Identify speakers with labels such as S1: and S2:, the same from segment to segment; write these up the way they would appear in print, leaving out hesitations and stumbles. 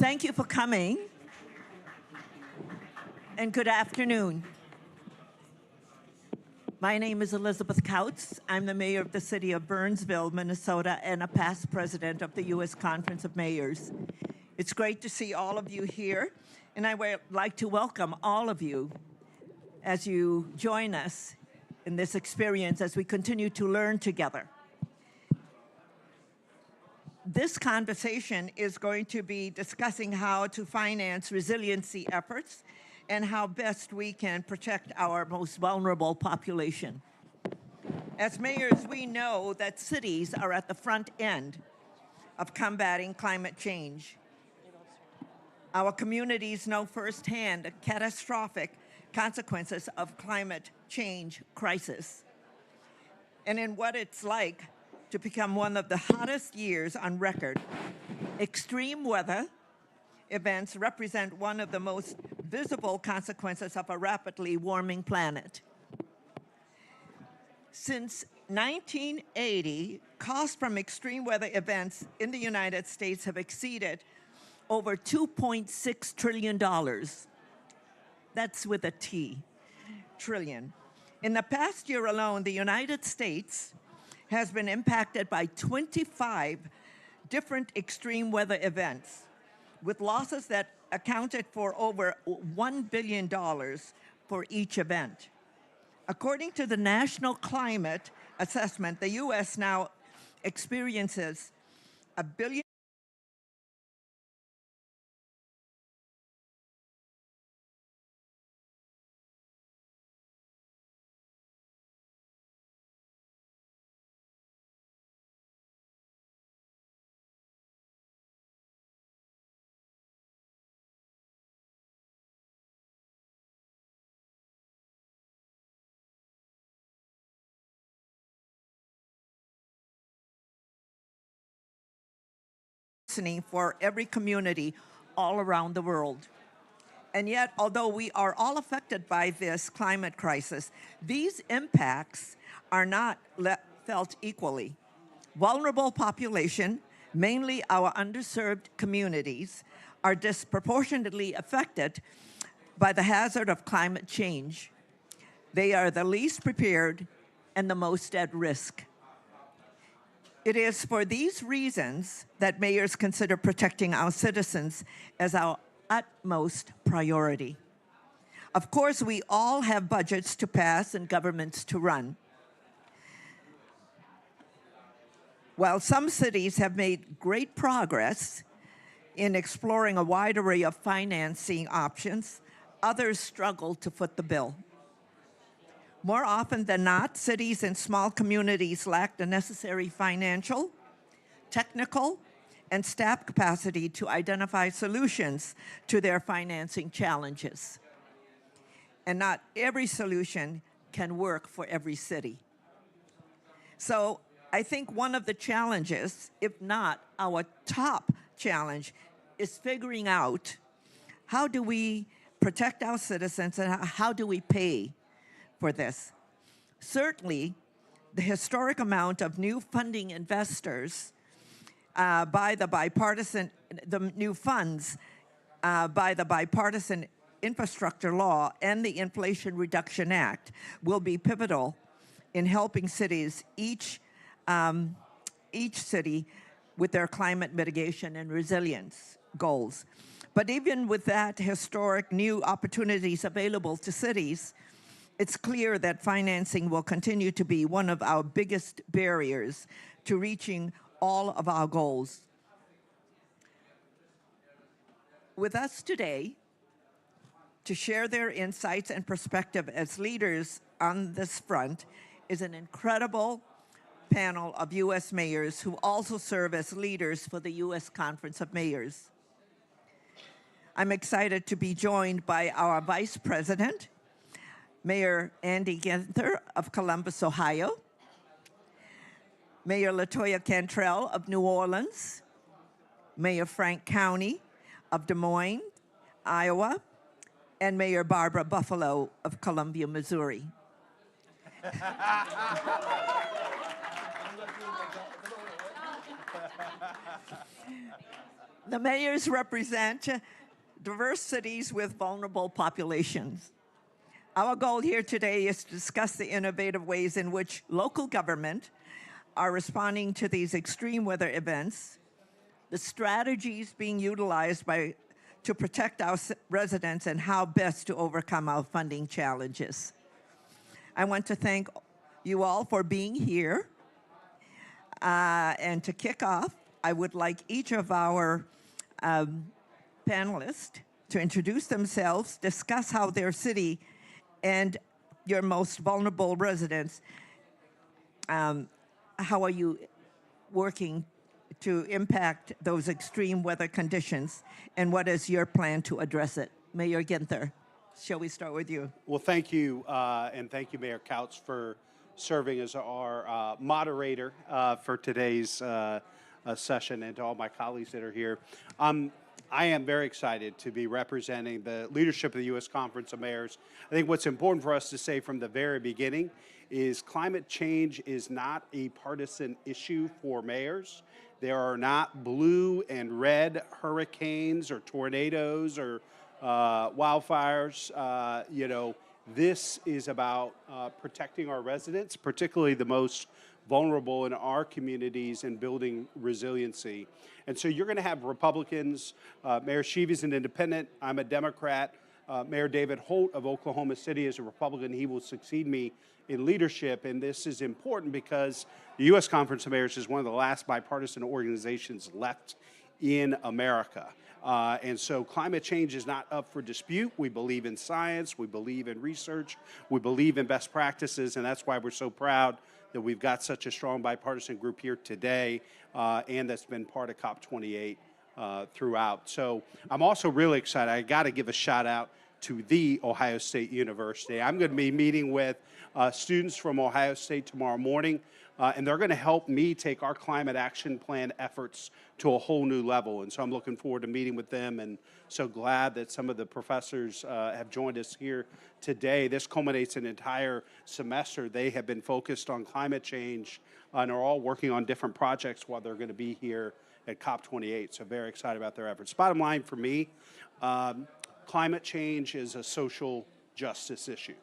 S1: Thank you for coming, and good afternoon. My name is Elizabeth Kautz. I'm the mayor of the city of Burnsville, Minnesota, and a past president of the U.S. Conference of Mayors. It's great to see all of you here, and I would like to welcome all of you as you join us in this experience as we continue to learn together. This conversation is going to be discussing how to finance resiliency efforts and how best we can protect our most vulnerable population. As mayors, we know that cities are at the front end of combating climate change. Our communities know firsthand the catastrophic consequences of climate change crisis and in what it's like to become one of the hottest years on record. Extreme weather events represent one of the most visible consequences of a rapidly warming planet. Since 1980, costs from extreme weather events in the United States have exceeded over $2.6 trillion. That's with a T, trillion. In the past year alone, the United States has been impacted by 25 different extreme weather events, with losses that accounted for over $1 billion for each event. According to the National Climate Assessment, the U.S. now experiences $1 billion for every community all around the world. And yet, although we are all affected by this climate crisis, these impacts are not felt equally. Vulnerable population, mainly our underserved communities, are disproportionately affected by the hazard of climate change. They are the least prepared and the most at risk. It is for these reasons that mayors consider protecting our citizens as our utmost priority. Of course, we all have budgets to pass and governments to run. While some cities have made great progress in exploring a wide array of financing options, others struggle to foot the bill. More often than not, cities and small communities lack the necessary financial, technical, and staff capacity to identify solutions to their financing challenges. And not every solution can work for every city. So I think one of the challenges, if not our top challenge, is figuring out how do we protect our citizens and how do we pay for this. Certainly, the historic amount of new funding investors by the bipartisan infrastructure law and the Inflation Reduction Act will be pivotal in helping cities, each city with their climate mitigation and resilience goals. But even with that historic new opportunities available to cities, it's clear that financing will continue to be one of our biggest barriers to reaching all of our goals. With us today to share their insights and perspective as leaders on this front is an incredible panel of U.S. mayors who also serve as leaders for the U.S. Conference of Mayors. I'm excited to be joined by our Vice President, Mayor Andy Ginther of Columbus, Ohio, Mayor LaToya Cantrell of New Orleans, Mayor Frank County of Des Moines, Iowa, and Mayor Barbara Buffalo of Columbia, Missouri. The mayors represent diverse cities with vulnerable populations. Our goal here today is to discuss the innovative ways in which local government are responding to these extreme weather events, the strategies being utilized to protect our residents, and how best to overcome our funding challenges. I want to thank you all for being here. And to kick off, I would like each of our panelists to introduce themselves, discuss how their city and your most vulnerable residents, how are you working to impact those extreme weather conditions, and what is your plan to address it? Mayor Ginther, shall we start with you?
S2: Well, thank you, and thank you, Mayor Couch, for serving as our moderator for today's session, and to all my colleagues that are here. I am very excited to be representing the leadership of the U.S. Conference of Mayors. I think what's important for us to say from the very beginning is climate change is not a partisan issue for mayors. There are not blue and red hurricanes or tornadoes or wildfires. This is about protecting our residents, particularly the most vulnerable in our communities, and building resiliency. And so you're going to have Republicans. Mayor Sheevey is an independent. I'm a Democrat. Mayor David Holt of Oklahoma City is a Republican. He will succeed me in leadership. And this is important because the U.S. Conference of Mayors is one of the last bipartisan organizations left in America. And so climate change is not up for dispute. We believe in science. We believe in research. We believe in best practices. And that's why we're so proud that we've got such a strong bipartisan group here today, and that's been part of COP28 throughout. So I'm also really excited. I got to give a shout out to the Ohio State University. I'm going to be meeting with students from Ohio State tomorrow morning, and they're going to help me take our climate action plan efforts to a whole new level. And so I'm looking forward to meeting with them, and so glad that some of the professors have joined us here today. This culminates an entire semester. They have been focused on climate change and are all working on different projects while they're going to be here at COP28. So very excited about their efforts. Bottom line for me, climate change is a social justice issue.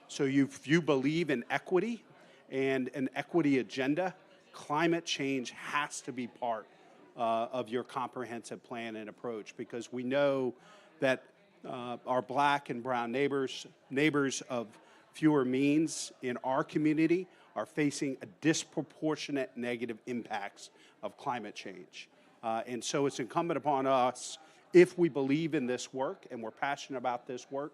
S2: So if you believe in equity and an equity agenda, climate change has to be part of your comprehensive plan and approach, because we know that our black and brown neighbors of fewer means in our community are facing a disproportionate negative impacts of climate change. And so it's incumbent upon us, if we believe in this work and we're passionate about this work,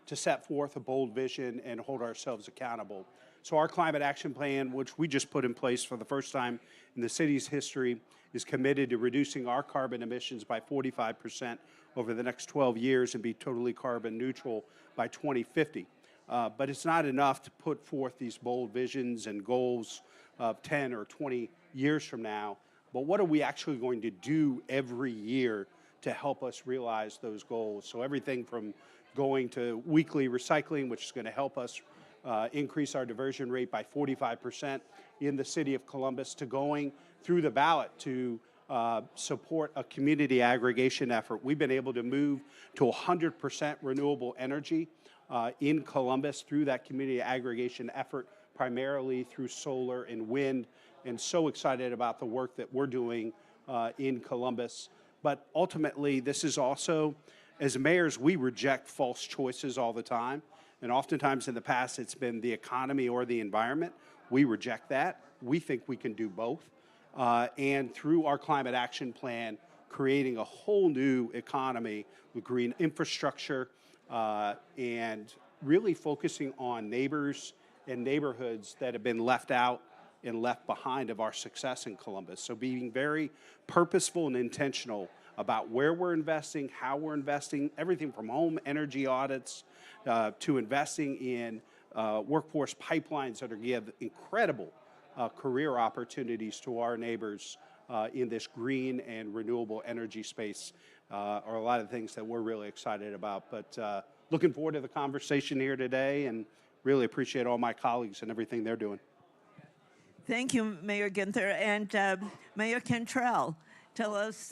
S2: to set forth a bold vision and hold ourselves accountable. So our climate action plan, which we just put in place for the first time in the city's history, is committed to reducing our carbon emissions by 45% over the next 12 years and be totally carbon neutral by 2050. But it's not enough to put forth these bold visions and goals of 10 or 20 years from now. But what are we actually going to do every year to help us realize those goals? So everything from going to weekly recycling, which is going to help us increase our diversion rate by 45% in the city of Columbus, to going through the ballot to support a community aggregation effort. We've been able to move to 100% renewable energy in Columbus through that community aggregation effort, primarily through solar and wind, and so excited about the work that we're doing in Columbus. But ultimately, this is also, as mayors, we reject false choices all the time. And oftentimes in the past, it's been the economy or the environment. We reject that. We think we can do both. And through our climate action plan, creating a whole new economy with green infrastructure and really focusing on neighbors and neighborhoods that have been left out and left behind of our success in Columbus. So being very purposeful and intentional about where we're investing, how we're investing, everything from home energy audits to investing in workforce pipelines that are give incredible career opportunities to our neighbors in this green and renewable energy space are a lot of things that we're really excited about. But looking forward to the conversation here today, and really appreciate all my colleagues and everything they're doing.
S1: Thank you, Mayor Ginther. And Mayor Cantrell, tell us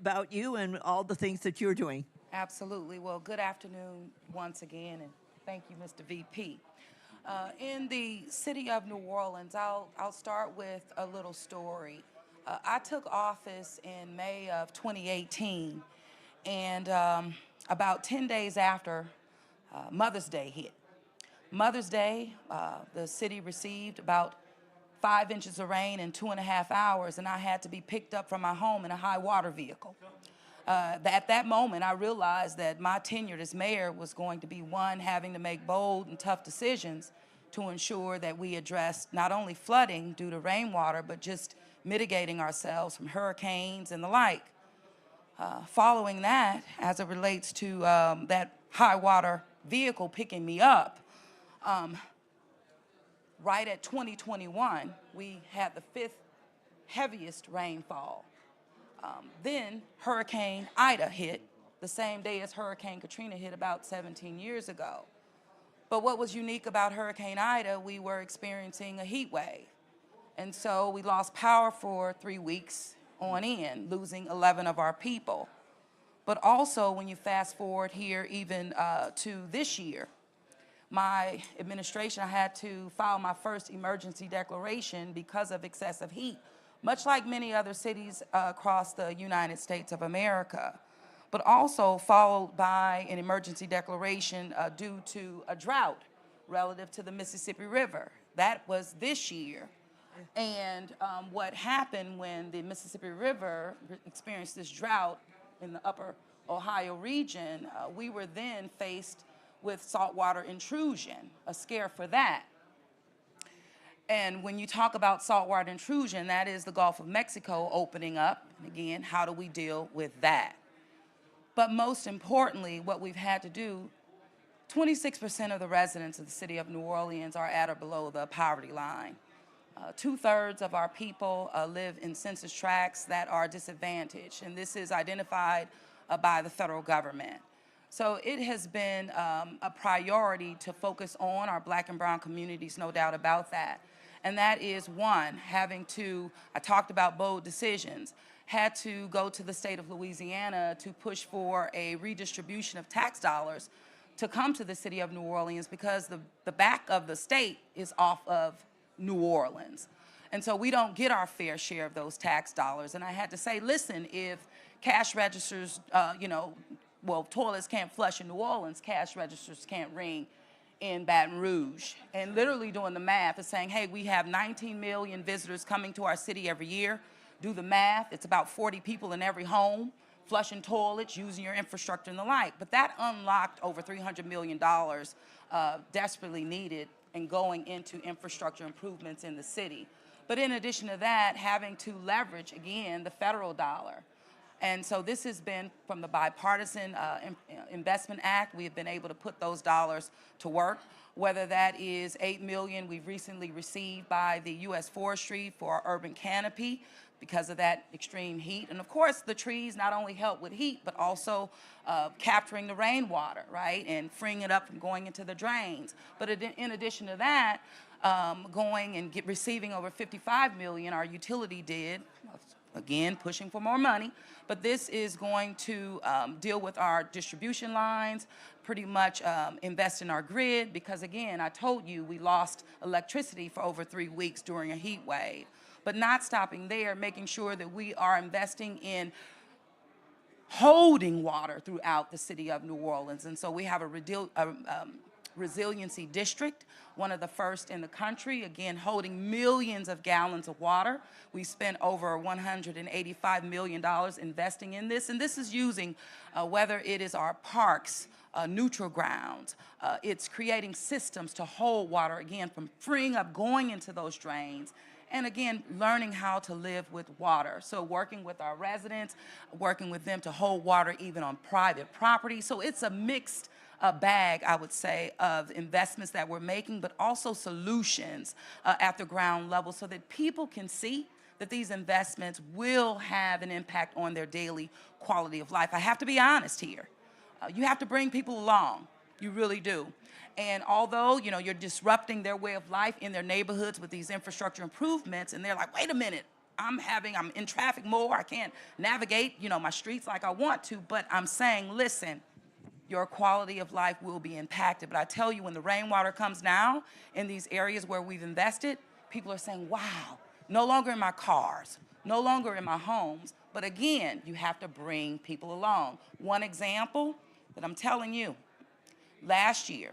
S1: about you and all the things that you're doing.
S3: Absolutely. Well, good afternoon once again, and thank you, Mr. VP. In the city of New Orleans, I'll start with a little story. I took office in May of 2018, and about 10 days after Mother's Day hit. Mother's Day, the city received about 5 inches of rain in 2.5 hours, and I had to be picked up from my home in a high water vehicle. At that moment, I realized that my tenure as mayor was going to be one having to make bold and tough decisions to ensure that we addressed not only flooding due to rainwater, but just mitigating ourselves from hurricanes and the like. Following that, as it relates to that high water vehicle picking me up, right at 2021, we had the 5th heaviest rainfall. Then Hurricane Ida hit the same day as Hurricane Katrina hit about 17 years ago. But what was unique about Hurricane Ida, we were experiencing a heat wave. And so we lost power for 3 weeks on end, losing 11 of our people. But also when you fast forward here even to this year, my administration, I had to file my first emergency declaration because of excessive heat, much like many other cities across the United States of America, but also followed by an emergency declaration due to a drought relative to the Mississippi River. That was this year. And what happened when the Mississippi River experienced this drought in the upper Ohio region, we were then faced with saltwater intrusion, a scare for that. And when you talk about saltwater intrusion, that is the Gulf of Mexico opening up. And again, how do we deal with that? But most importantly, what we've had to do, 26% of the residents of the city of New Orleans are at or below the poverty line. 2/3 of our people live in census tracts that are disadvantaged, and this is identified by the federal government. So it has been a priority to focus on our Black and brown communities, no doubt about that. And that is one, having to, I talked about bold decisions, had to go to the state of Louisiana to push for a redistribution of tax dollars to come to the city of New Orleans because the back of the state is off of New Orleans. And so we don't get our fair share of those tax dollars. And I had to say, listen, if cash registers, well, toilets can't flush in New Orleans, cash registers can't ring in Baton Rouge. And literally doing the math is saying, hey, we have 19 million visitors coming to our city every year. Do the math, it's about 40 people in every home, flushing toilets, using your infrastructure and the like. But that unlocked over $300 million desperately needed and going into infrastructure improvements in the city. But in addition to that, having to leverage, again, the federal dollar. And so this has been from the Bipartisan Investment Act. We have been able to put those dollars to work, whether that is $8 million we've recently received by the U.S. Forestry for our urban canopy because of that extreme heat. And of course, the trees not only help with heat, but also capturing the rainwater, right, and freeing it up from going into the drains. But in addition to that, going and receiving over $55 million, our utility did, again, pushing for more money, but this is going to deal with our distribution lines, pretty much invest in our grid, because again, I told you we lost electricity for over 3 weeks during a heat wave. But not stopping there, making sure that we are investing in holding water throughout the city of New Orleans. And so we have a resiliency district, one of the first in the country, again, holding millions of gallons of water. We spent over $185 million investing in this, and this is using, whether it is our parks, neutral grounds, it's creating systems to hold water, again, from freeing up, going into those drains, and again, learning how to live with water. So working with our residents, working with them to hold water even on private property. So it's a mixed bag, I would say, of investments that we're making, but also solutions at the ground level so that people can see that these investments will have an impact on their daily quality of life. I have to be honest here. You have to bring people along. You really do. And although, you're disrupting their way of life in their neighborhoods with these infrastructure improvements, and they're like, wait a minute, I'm in traffic more. I can't navigate, my streets like I want to, but I'm saying, listen, your quality of life will be impacted. But I tell you, when the rainwater comes now in these areas where we've invested, people are saying, wow, no longer in my cars, no longer in my homes. But again, you have to bring people along. One example that I'm telling you, last year,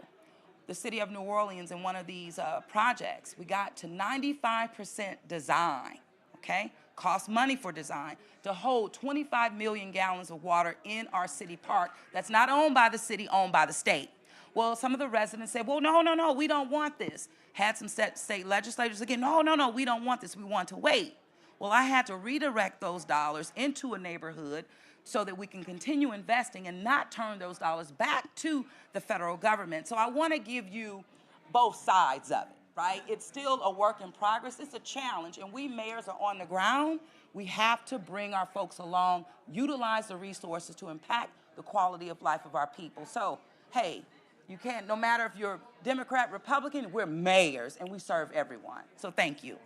S3: the city of New Orleans in one of these projects, we got to 95% design, okay? Cost money for design to hold 25 million gallons of water in our city park that's not owned by the city, owned by the state. Well, some of the residents said, well, no, we don't want this. Had some state legislators again, no, we don't want this, we want to wait. Well, I had to redirect those dollars into a neighborhood so that we can continue investing and not turn those dollars back to the federal government. So I want to give you both sides of it, right? It's still a work in progress. It's a challenge, and we mayors are on the ground. We have to bring our folks along, utilize the resources to impact the quality of life of our people. So, hey, you can't, no matter if you're Democrat, Republican, we're mayors, and we serve everyone. So thank you.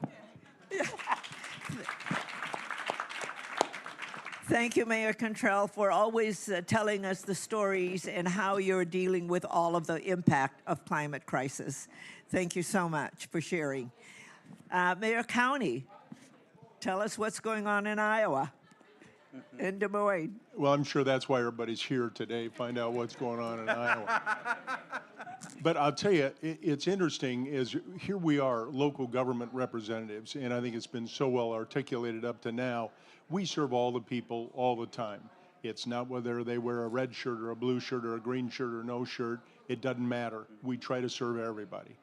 S1: Thank you, Mayor Cantrell, for always telling us the stories and how you're dealing with all of the impact of climate crisis. Thank you so much for sharing. Mayor County, tell us what's going on in Iowa, in Des Moines.
S4: Well, I'm sure that's why everybody's here today, find out what's going on in Iowa. But I'll tell you, it's interesting is here we are, local government representatives, and I think it's been so well articulated up to now. We serve all the people all the time. It's not whether they wear a red shirt or a blue shirt or a green shirt or no shirt. It doesn't matter. We try to serve everybody.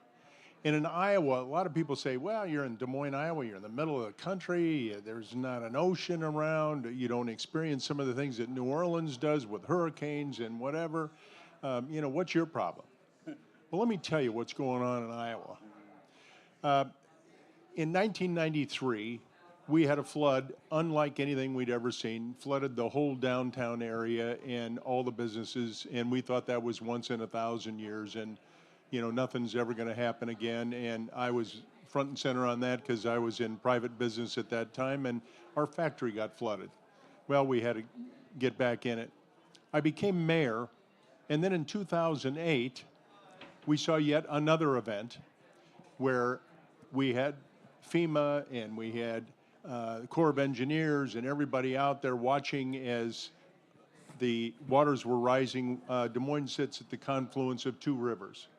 S4: And in Iowa, a lot of people say, well, you're in Des Moines, Iowa, you're in the middle of the country, there's not an ocean around, you don't experience some of the things that New Orleans does with hurricanes and whatever. What's your problem? Well, let me tell you what's going on in Iowa. In 1993, we had a flood unlike anything we'd ever seen, flooded the whole downtown area and all the businesses, and we thought that was once in 1,000 years, and nothing's ever going to happen again. And I was front and center on that because I was in private business at that time, and our factory got flooded. Well, we had to get back in it. I became mayor, and then in 2008, we saw yet another event where we had FEMA and we had the Corps of Engineers and everybody out there watching as the waters were rising. Des Moines sits at the confluence of two rivers.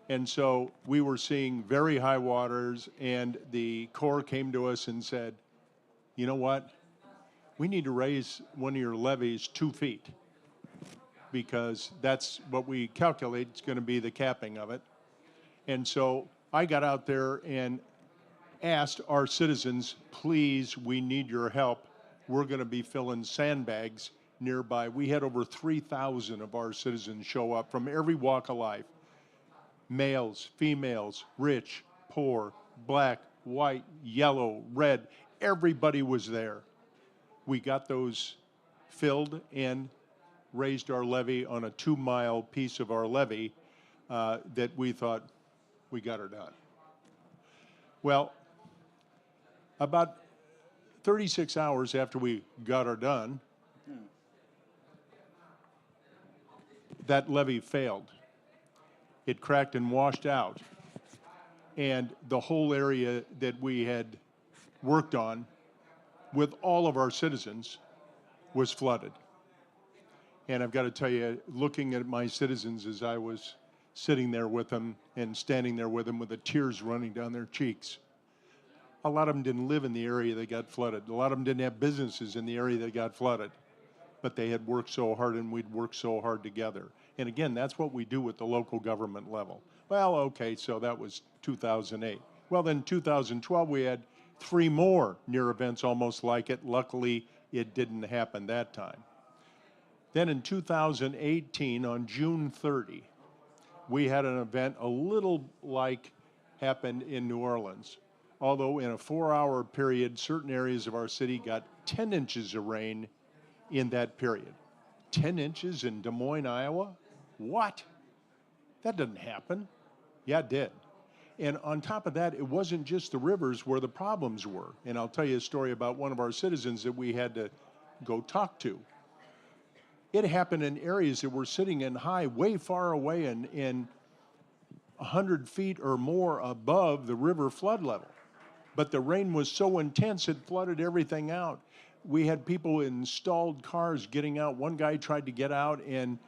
S4: And so we were seeing very high waters, and the Corps came to us and said, you know what? We need to raise one of your levees 2 feet because that's what we calculate is going to be the capping of it. And so I got out there and asked our citizens, please, we need your help. We're going to be filling sandbags nearby. We had over 3,000 of our citizens show up from every walk of life. Males, females, rich, poor, black, white, yellow, red, everybody was there. We got those filled and raised our levee on a 2-mile piece of our levee that we thought we got her done. Well, about 36 hours after we got her done, that levee failed. It cracked and washed out. And the whole area that we had worked on with all of our citizens was flooded. And I've got to tell you, looking at my citizens as I was sitting there with them and standing there with them with the tears running down their cheeks, a lot of them didn't live in the area that got flooded. A lot of them didn't have businesses in the area that got flooded. But they had worked so hard, and we'd worked so hard together. And again, that's what we do at the local government level. Well, okay, so that was 2008. Well, then 2012, we had 3 more near events almost like it. Luckily, it didn't happen that time. Then in 2018, on June 30, we had an event a little like happened in New Orleans. Although in a 4-hour period, certain areas of our city got 10 inches of rain in that period. 10 inches in Des Moines, Iowa? What? That doesn't happen. Yeah, it did. And on top of that, it wasn't just the rivers where the problems were. And I'll tell you a story about one of our citizens that we had to go talk to. It happened in areas that were sitting in high, way far away in 100 feet or more above the river flood level. But the rain was so intense it flooded everything out. We had people in stalled cars getting out. One guy tried to get out and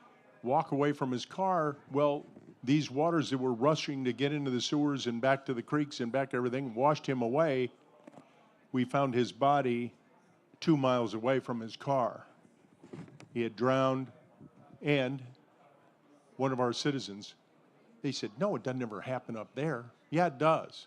S4: walk away from his car. Well, these waters that were rushing to get into the sewers and back to the creeks and back to everything washed him away. We found his body 2 miles away from his car. He had drowned, and one of our citizens, they said, no, it doesn't ever happen up there. Yeah, it does.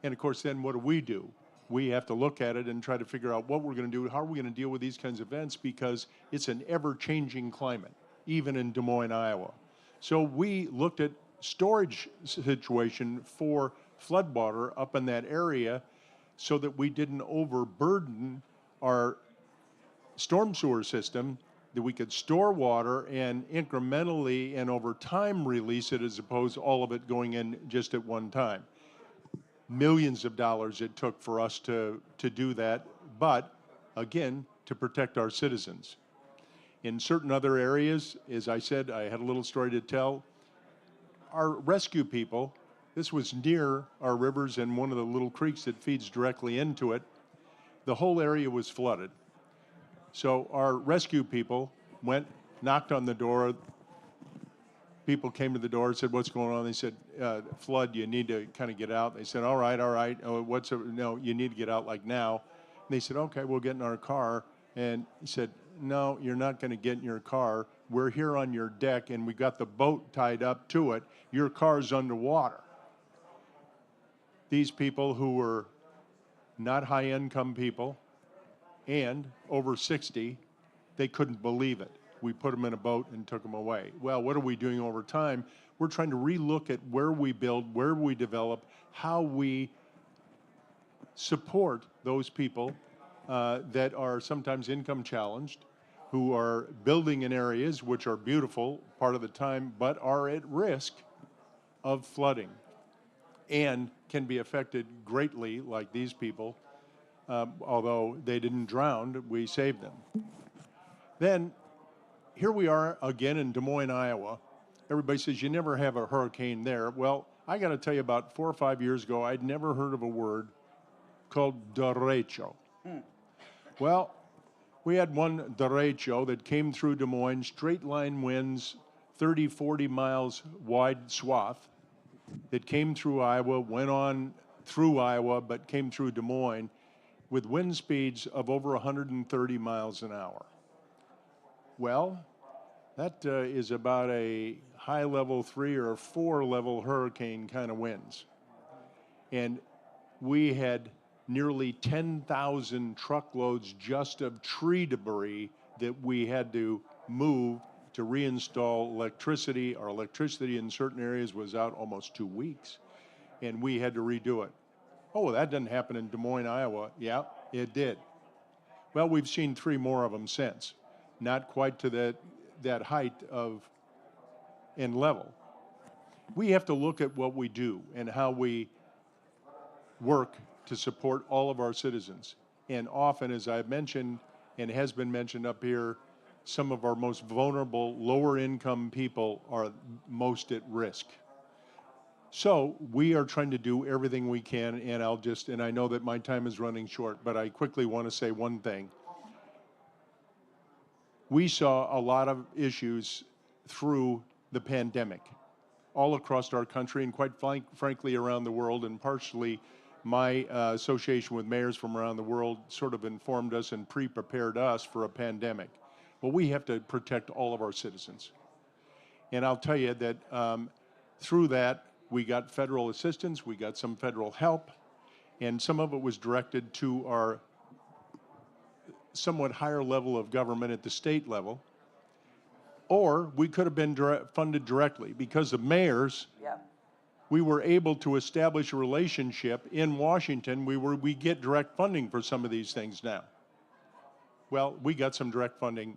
S4: And of course, then what do? We have to look at it and try to figure out what we're going to do, how are we going to deal with these kinds of events, because it's an ever-changing climate, even in Des Moines, Iowa. So we looked at storage situation for floodwater up in that area so that we didn't overburden our storm sewer system, that we could store water and incrementally and over time release it, as opposed to all of it going in just at one time. Millions of dollars it took for us to do that, but again, to protect our citizens. In certain other areas, as I said, I had a little story to tell. Our rescue people, this was near our rivers and one of the little creeks that feeds directly into it. The whole area was flooded. So our rescue people went, knocked on the door. People came to the door and said, what's going on? They said, flood, you need to kind of get out. They said, all right. Oh, no, you need to get out like now. And they said, okay, we'll get in our car. And he said, no, you're not going to get in your car. We're here on your deck, and we got the boat tied up to it. Your car's underwater. These people who were not high-income people and over 60, they couldn't believe it. We put them in a boat and took them away. Well, what are we doing over time? We're trying to relook at where we build, where we develop, how we support those people that are sometimes income challenged, who are building in areas which are beautiful part of the time, but are at risk of flooding and can be affected greatly, like these people. Although they didn't drown, we saved them. Then here we are again in Des Moines, Iowa. Everybody says you never have a hurricane there. Well, I got to tell you, about 4 or 5 years ago, I'd never heard of a word called derecho. Well, we had one derecho that came through Des Moines, straight line winds, 30, 40 miles wide swath that came through Iowa, went on through Iowa, but came through Des Moines with wind speeds of over 130 miles an hour. Well, that is about a high level 3 or 4 level hurricane kind of winds. And we had nearly 10,000 truckloads just of tree debris that we had to move to reinstall electricity. Our electricity in certain areas was out almost 2 weeks, and we had to redo it. Oh, that didn't happen in Des Moines, Iowa. Yeah, it did. Well, we've seen 3 more of them since. Not quite to that height of and level. We have to look at what we do and how we work to support all of our citizens. And often, as I've mentioned, and has been mentioned up here, some of our most vulnerable, lower income people are most at risk. So we are trying to do everything we can, and I know that my time is running short, but I quickly want to say one thing. We saw a lot of issues through the pandemic all across our country and quite frankly around the world, and partially my association with mayors from around the world sort of informed us and pre-prepared us for a pandemic. Well, we have to protect all of our citizens. And I'll tell you that through that, we got federal assistance, we got some federal help, and some of it was directed to our somewhat higher level of government at the state level, or we could have been funded directly. Because of mayors, we were able to establish a relationship in Washington. We get direct funding for some of these things now. Well, we got some direct funding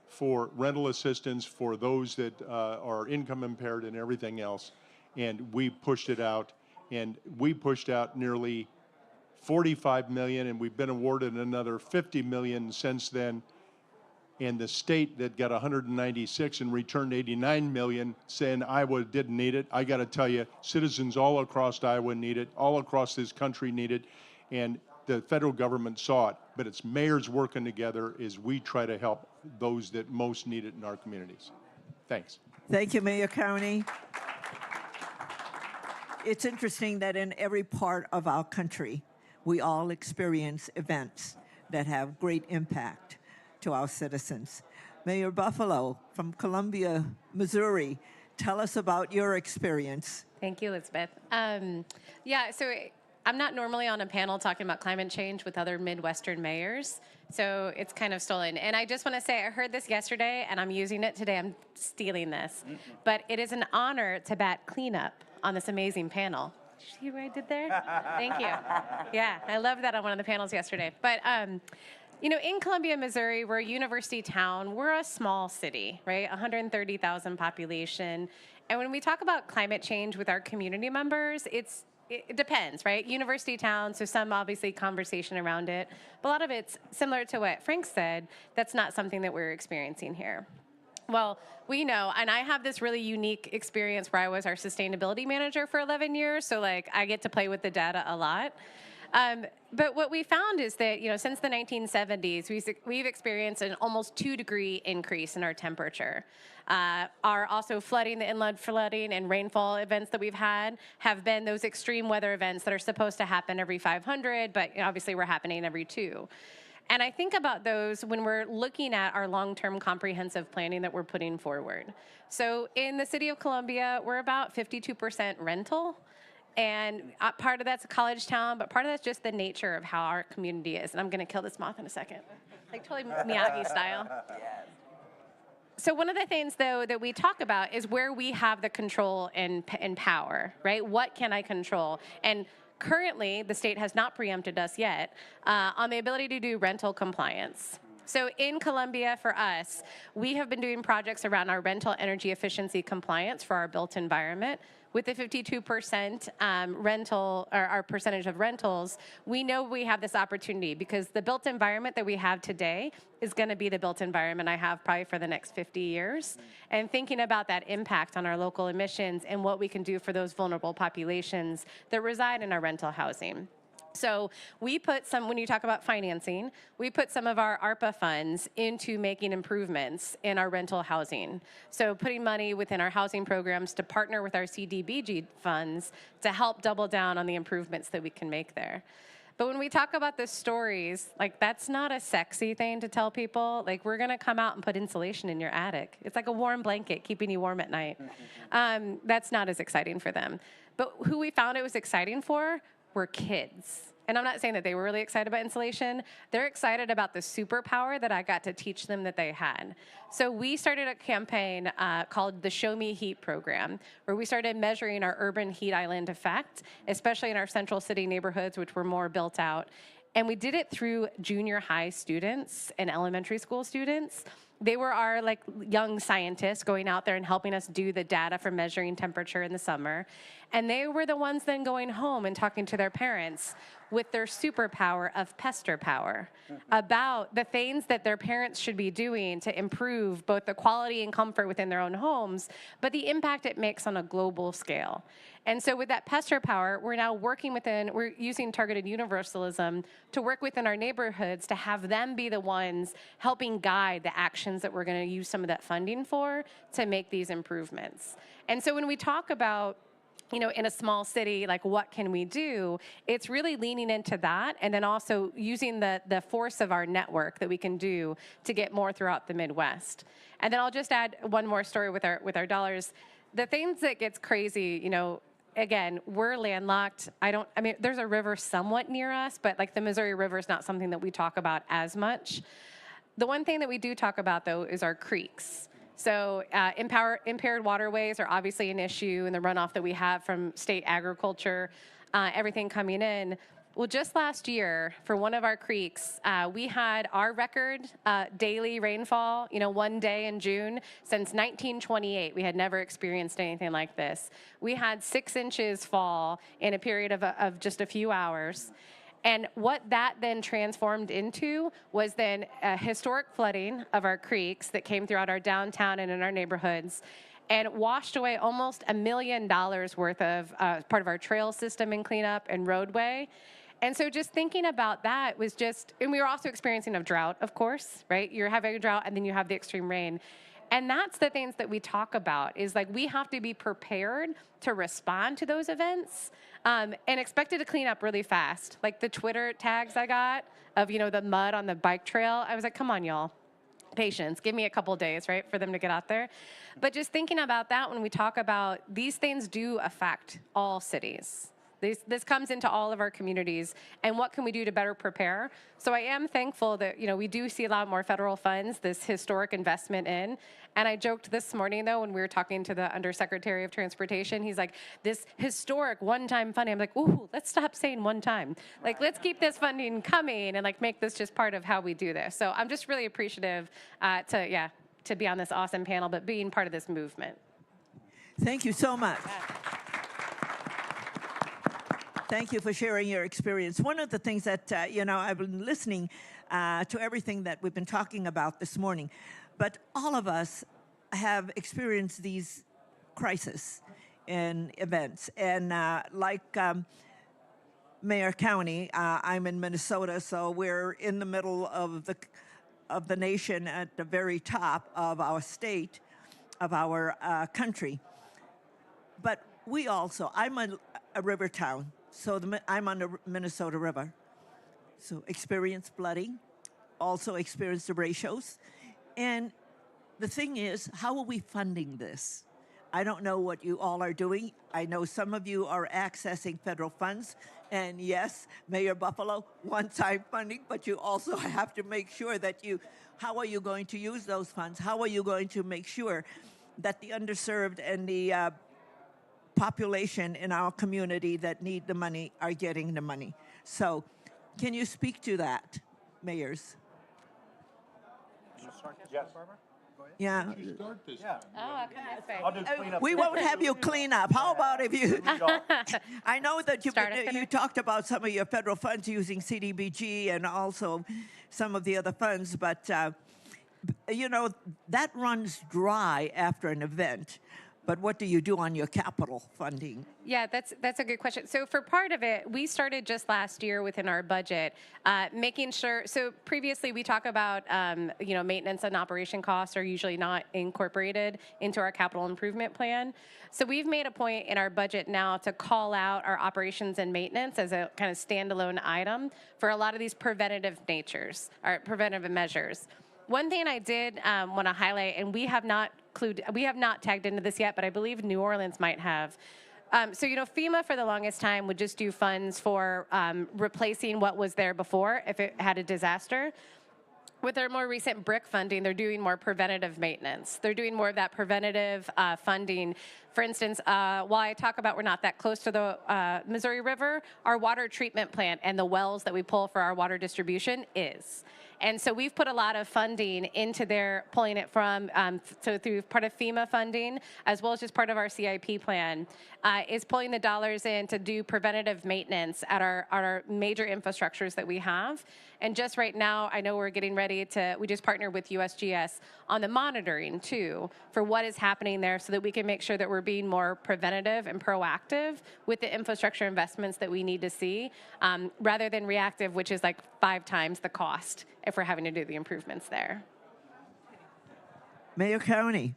S4: for rental assistance for those that are income impaired and everything else, and we pushed it out. And we pushed out nearly 45 million, and we've been awarded another 50 million since then. And the state that got 196 and returned 89 million saying Iowa didn't need it. I got to tell you, citizens all across Iowa need it, all across this country need it, and the federal government saw it. But it's mayors working together as we try to help those that most need it in our communities. Thanks.
S1: Thank you, Mayor County. It's interesting that in every part of our country, we all experience events that have great impact to our citizens. Mayor Buffalo from Columbia, Missouri, tell us about your experience.
S5: Thank you, Elizabeth. Yeah, so I'm not normally on a panel talking about climate change with other Midwestern mayors, so it's kind of stolen. And I just want to say, I heard this yesterday, and I'm using it today. I'm stealing this. But it is an honor to bat cleanup on this amazing panel. Did you see what I did there? Thank you. Yeah, I loved that on one of the panels yesterday. But you know, in Columbia, Missouri, we're a university town. We're a small city, right? 130,000 population. And when we talk about climate change with our community members, it depends, right? University town, so some obviously conversation around it. But a lot of it's similar to what Frank said. That's not something that we're experiencing here. Well, we know, and I have this really unique experience where I was our sustainability manager for 11 years. So like I get to play with the data a lot. But what we found is that, you know, since the 1970s, we've experienced an almost 2-degree increase in our temperature. Our also flooding, the inland flooding and rainfall events that we've had have been those extreme weather events that are supposed to happen every 500, but obviously we're happening every 2. And I think about those when we're looking at our long-term comprehensive planning that we're putting forward. So in the city of Columbia, we're about 52% rental. And part of that's a college town, but part of that's just the nature of how our community is. And I'm going to kill this moth in a second, like totally Miyagi style. Yes. So one of the things, though, that we talk about is where we have the control and power, right? What can I control? And currently, the state has not preempted us yet on the ability to do rental compliance. So in Columbia, for us, we have been doing projects around our rental energy efficiency compliance for our built environment. With the 52% rental, or our percentage of rentals, we know we have this opportunity because the built environment that we have today is going to be the built environment I have probably for the next 50 years. And thinking about that impact on our local emissions and what we can do for those vulnerable populations that reside in our rental housing. So we put some, when you talk about financing, we put some of our ARPA funds into making improvements in our rental housing. So putting money within our housing programs to partner with our CDBG funds to help double down on the improvements that we can make there. But when we talk about the stories, like that's not a sexy thing to tell people. Like we're gonna come out and put insulation in your attic. It's like a warm blanket keeping you warm at night. That's not as exciting for them. But who we found it was exciting for were kids. And I'm not saying that they were really excited about insulation. They're excited about the superpower that I got to teach them that they had. So we started a campaign called the Show Me Heat program, where we started measuring our urban heat island effect, especially in our central city neighborhoods, which were more built out. And we did it through junior high students and elementary school students. They were our like young scientists going out there and helping us do the data for measuring temperature in the summer. And they were the ones then going home and talking to their parents with their superpower of pester power about the things that their parents should be doing to improve both the quality and comfort within their own homes, but the impact it makes on a global scale. And so with that pester power, we're now working within, we're using targeted universalism to work within our neighborhoods to have them be the ones helping guide the actions that we're going to use some of that funding for to make these improvements. And so when we talk about, you know, in a small city, like what can we do? It's really leaning into that and then also using the force of our network that we can do to get more throughout the Midwest. And then I'll just add one more story with our dollars. The things that gets crazy, you know, again, we're landlocked. I mean, there's a river somewhat near us, but like the Missouri River is not something that we talk about as much. The one thing that we do talk about, though, is our creeks. So impaired waterways are obviously an issue in the runoff that we have from state agriculture, everything coming in. Well, just last year, for one of our creeks, we had our record daily rainfall, one day in June since 1928. We had never experienced anything like this. We had 6 inches fall in a period of just a few hours. And what that then transformed into was then a historic flooding of our creeks that came throughout our downtown and in our neighborhoods, and washed away almost $1 million worth of part of our trail system and cleanup and roadway. And so just thinking about that was just, and we were also experiencing a drought, of course, right? You're having a drought and then you have the extreme rain. And that's the things that we talk about is like we have to be prepared to respond to those events and expected to clean up really fast. Like the Twitter tags I got of, the mud on the bike trail, I was like, come on, y'all. Patience. Give me a couple days, right, for them to get out there. But just thinking about that when we talk about these things do affect all cities. This comes into all of our communities, and what can we do to better prepare? So I am thankful that, we do see a lot more federal funds, this historic investment in. And I joked this morning, though, when we were talking to the Undersecretary of Transportation, he's like, this historic one-time funding. I'm like, ooh, let's stop saying one time. Like, let's keep this funding coming and, make this just part of how we do this. So I'm just really appreciative to be on this awesome panel, but being part of this movement.
S1: Thank you so much. Thank you for sharing your experience. One of the things that, I've been listening to everything that we've been talking about this morning, but all of us have experienced these crises and events. And like Mayor County, I'm in Minnesota, so we're in the middle of the nation at the very top of our state, of our country. But we also, I'm a river town. So I'm on the Minnesota River. So experienced flooding, also experienced the ratios. And the thing is, how are we funding this? I don't know what you all are doing. I know some of you are accessing federal funds. And yes, Mayor Buffalo, one-time funding, but you also have to make sure that how are you going to use those funds? How are you going to make sure that the underserved and the population in our community that need the money are getting the money? So can you speak to that, mayors?
S2: Yes.
S1: Yeah.
S4: Start this
S2: Yeah.
S4: time.
S5: Oh, okay. That's fair.
S2: I'll do cleanup.
S1: We won't have you clean up. How about if you... I know that you talked about some of your federal funds using CDBG and also some of the other funds, but, that runs dry after an event. But what do you do on your capital funding?
S5: Yeah, that's a good question. So for part of it, we started just last year within our budget, making sure. So previously, we talk about maintenance and operation costs are usually not incorporated into our capital improvement plan. So we've made a point in our budget now to call out our operations and maintenance as a kind of standalone item for a lot of these preventative measures. One thing I did want to highlight, and we have not tagged into this yet, but I believe New Orleans might have. So FEMA for the longest time would just do funds for replacing what was there before if it had a disaster. With their more recent BRIC funding, they're doing more preventative maintenance. They're doing more of that preventative funding. For instance, while I talk about we're not that close to the Missouri River, our water treatment plant and the wells that we pull for our water distribution is. And so we've put a lot of funding into there, pulling it from, so through part of FEMA funding, as well as just part of our CIP plan, is pulling the dollars in to do preventative maintenance at our major infrastructures that we have. And just right now, I know we're getting ready we just partnered with USGS on the monitoring too, for what is happening there so that we can make sure that we're being more preventative and proactive with the infrastructure investments that we need to see, rather than reactive, which is like 5 times the cost if we're having to do the improvements there.
S1: Mayor County.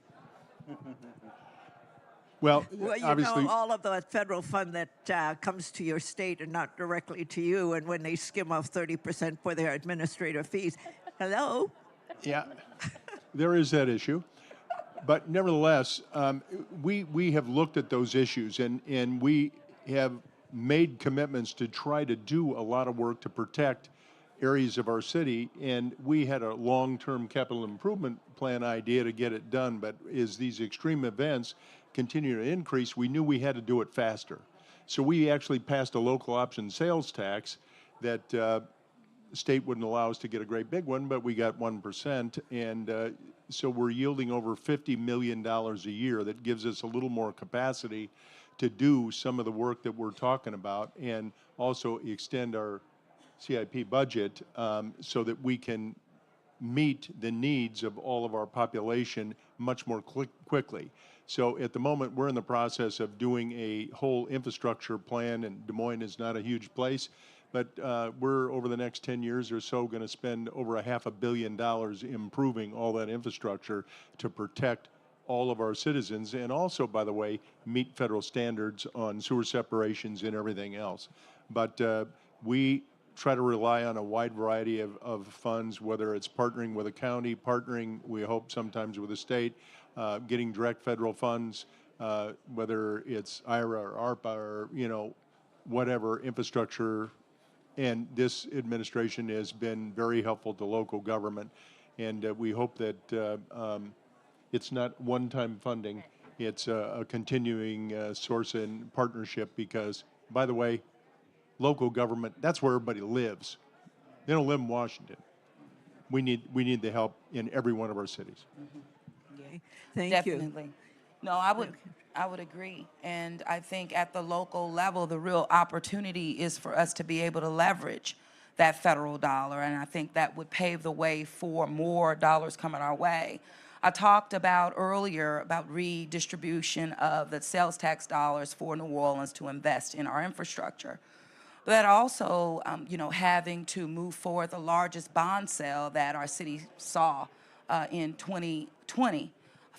S4: Well,
S1: Well, all of the federal fund that comes to your state and not directly to you, and when they skim off 30% for their administrative fees. Hello?
S4: Yeah, there is that issue. But nevertheless, we have looked at those issues, and we have made commitments to try to do a lot of work to protect areas of our city, and we had a long-term capital improvement plan idea to get it done, but as these extreme events continue to increase, we knew we had to do it faster. So we actually passed a local option sales tax that state wouldn't allow us to get a great big one, but we got 1%. And so we're yielding over $50 million a year. That gives us a little more capacity to do some of the work that we're talking about, and also extend our CIP budget so that we can meet the needs of all of our population much more quickly. So at the moment, we're in the process of doing a whole infrastructure plan, and Des Moines is not a huge place, but we're, over the next 10 years or so, going to spend over $500 million improving all that infrastructure to protect all of our citizens, and also, by the way, meet federal standards on sewer separations and everything else. But we try to rely on a wide variety of funds, whether it's partnering with a county, partnering, we hope, sometimes with a state, getting direct federal funds, whether it's IRA or ARPA or, you know, whatever, infrastructure. And this administration has been very helpful to local government, and we hope that it's not one-time funding. It's a continuing source and partnership because, by the way, local government, that's where everybody lives. They don't live in Washington. We need the help in every one of our cities.
S1: Okay. Thank you.
S3: Definitely. No, I would agree. And I think at the local level, the real opportunity is for us to be able to leverage that federal dollar. And I think that would pave the way for more dollars coming our way. I talked about earlier about redistribution of the sales tax dollars for New Orleans to invest in our infrastructure. But also, you know, having to move forward the largest bond sale that our city saw in 2020.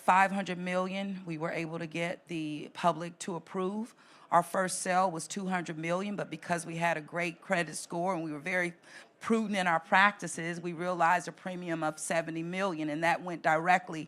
S3: $500 million, we were able to get the public to approve. Our first sale was $200 million, but because we had a great credit score and we were very prudent in our practices, we realized a premium of $70 million, and that went directly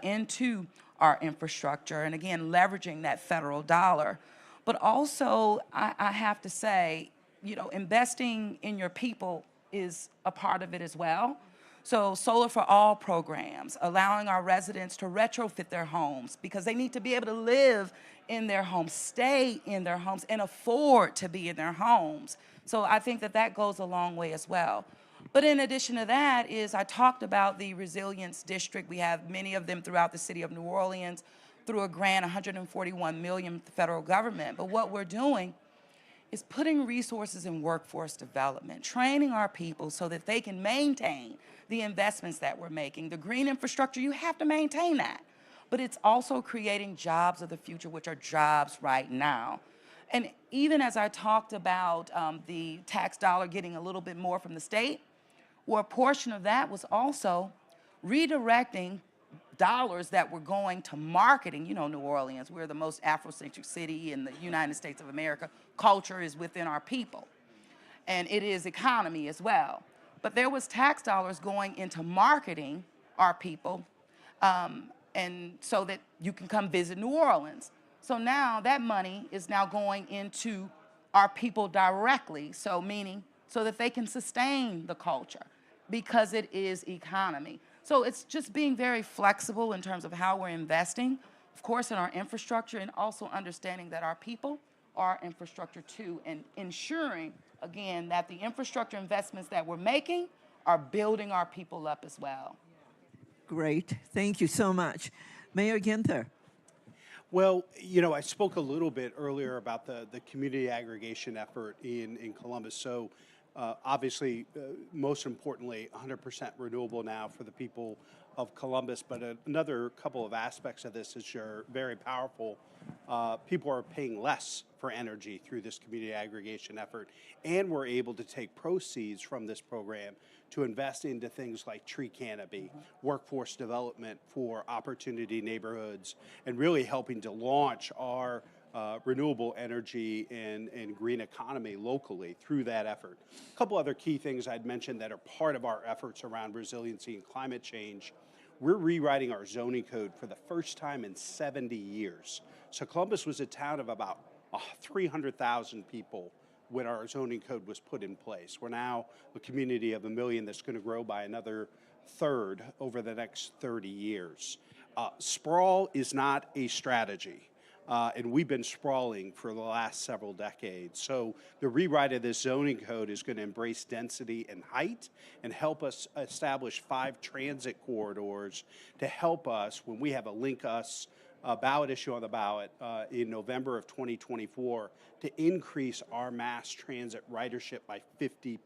S3: into our infrastructure. And again, leveraging that federal dollar. But also, I have to say, you know, investing in your people is a part of it as well. So Solar for All programs, allowing our residents to retrofit their homes because they need to be able to live in their homes, stay in their homes, and afford to be in their homes. So I think that that goes a long way as well. But in addition to that is I talked about the Resilience District. We have many of them throughout the city of New Orleans through a grant, $141 million with the federal government. But what we're doing is putting resources in workforce development, training our people so that they can maintain the investments that we're making. The green infrastructure, you have to maintain that. But it's also creating jobs of the future, which are jobs right now. And even as I talked about the tax dollar getting a little bit more from the state, well, a portion of that was also redirecting dollars that were going to marketing. You know, New Orleans, we're the most Afrocentric city in the United States of America. Culture is within our people, and it is economy as well. But there was tax dollars going into marketing our people, and so that you can come visit New Orleans. So now that money is now going into our people directly, so meaning so that they can sustain the culture because it is economy. So it's just being very flexible in terms of how we're investing, of course, in our infrastructure, and also understanding that our people are infrastructure too, and ensuring, again, that the infrastructure investments that we're making are building our people up as well.
S1: Great. Thank you so much. Mayor Ginther.
S2: Well, you know, I spoke a little bit earlier about the community aggregation effort in Columbus. So obviously, most importantly, 100% renewable now for the people of Columbus. But another couple of aspects of this is very powerful. People are paying less for energy through this community aggregation effort. And we're able to take proceeds from this program to invest into things like tree canopy, workforce development for opportunity neighborhoods, and really helping to launch our renewable energy and green economy locally through that effort. A couple other key things I'd mention that are part of our efforts around resiliency and climate change. We're rewriting our zoning code for the first time in 70 years. So Columbus was a town of about 300,000 people when our zoning code was put in place. We're now a community of 1 million that's going to grow by another third over the next 30 years. Sprawl is not a strategy. And we've been sprawling for the last several decades. So the rewrite of this zoning code is going to embrace density and height and help us establish 5 transit corridors to help us when we have a Link Us ballot issue on the ballot in November of 2024 to increase our mass transit ridership by 50%.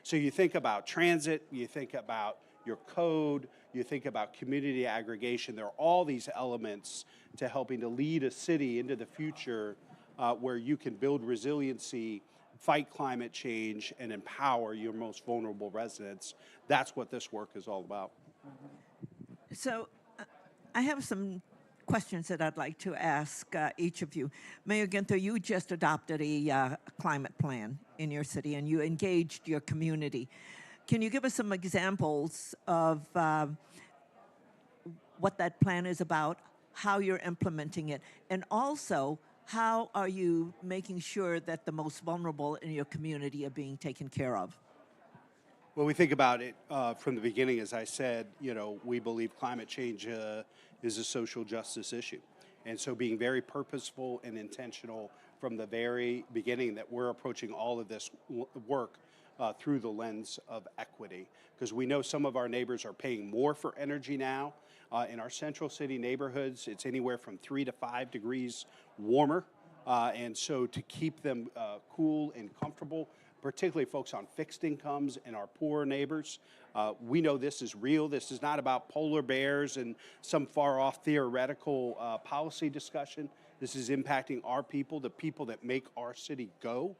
S2: So you think about transit, you think about your code, you think about community aggregation. There are all these elements to helping to lead a city into the future where you can build resiliency, fight climate change, and empower your most vulnerable residents. That's what this work is all about.
S1: So I have some questions that I'd like to ask each of you. Mayor Ginther, you just adopted a climate plan in your city and you engaged your community. Can you give us some examples of what that plan is about, how you're implementing it, and also how are you making sure that the most vulnerable in your community are being taken care of?
S2: Well, we think about it from the beginning, as I said, we believe climate change is a social justice issue. And so being very purposeful and intentional from the very beginning that we're approaching all of this work through the lens of equity. Because we know some of our neighbors are paying more for energy now. In our central city neighborhoods, it's anywhere from 3 to 5 degrees warmer. And so to keep them cool and comfortable, particularly folks on fixed incomes and our poorer neighbors, we know this is real. This is not about polar bears and some far off theoretical policy discussion. This is impacting our people, the people that make our city go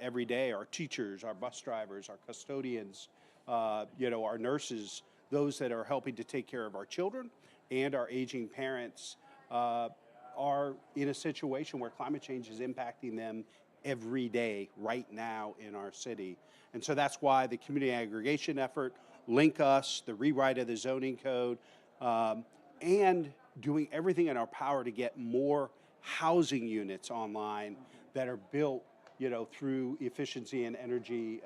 S2: every day, our teachers, our bus drivers, our custodians, our nurses, those that are helping to take care of our children and our aging parents are in a situation where climate change is impacting them every day right now in our city. And so that's why the community aggregation effort, Link Us, the rewrite of the zoning code, and doing everything in our power to get more housing units online that are built through efficiency and energy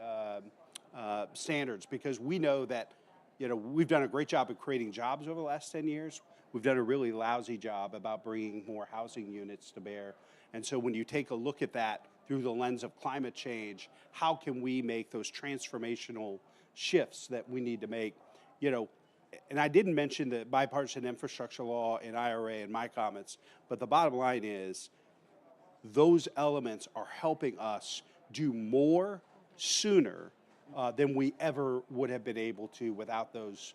S2: standards, because we know that we've done a great job of creating jobs over the last 10 years. We've done a really lousy job about bringing more housing units to bear. And so when you take a look at that through the lens of climate change, how can we make those transformational shifts that we need to make? And I didn't mention the bipartisan infrastructure law and IRA in my comments, but the bottom line is those elements are helping us do more sooner than we ever would have been able to without those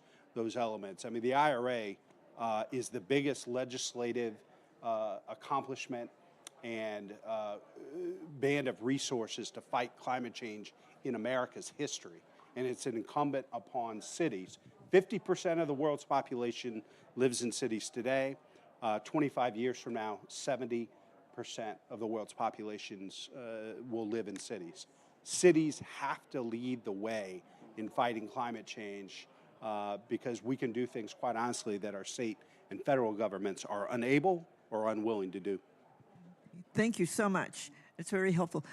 S2: elements. I mean, the IRA is the biggest legislative accomplishment and band of resources to fight climate change in America's history. And it's incumbent upon cities. 50% of the world's population lives in cities today. 25 years from now, 70% of the world's populations will live in cities. Cities have to lead the way in fighting climate change because we can do things, quite honestly, that our state and federal governments are unable or unwilling to do.
S1: Thank you so much. It's very helpful.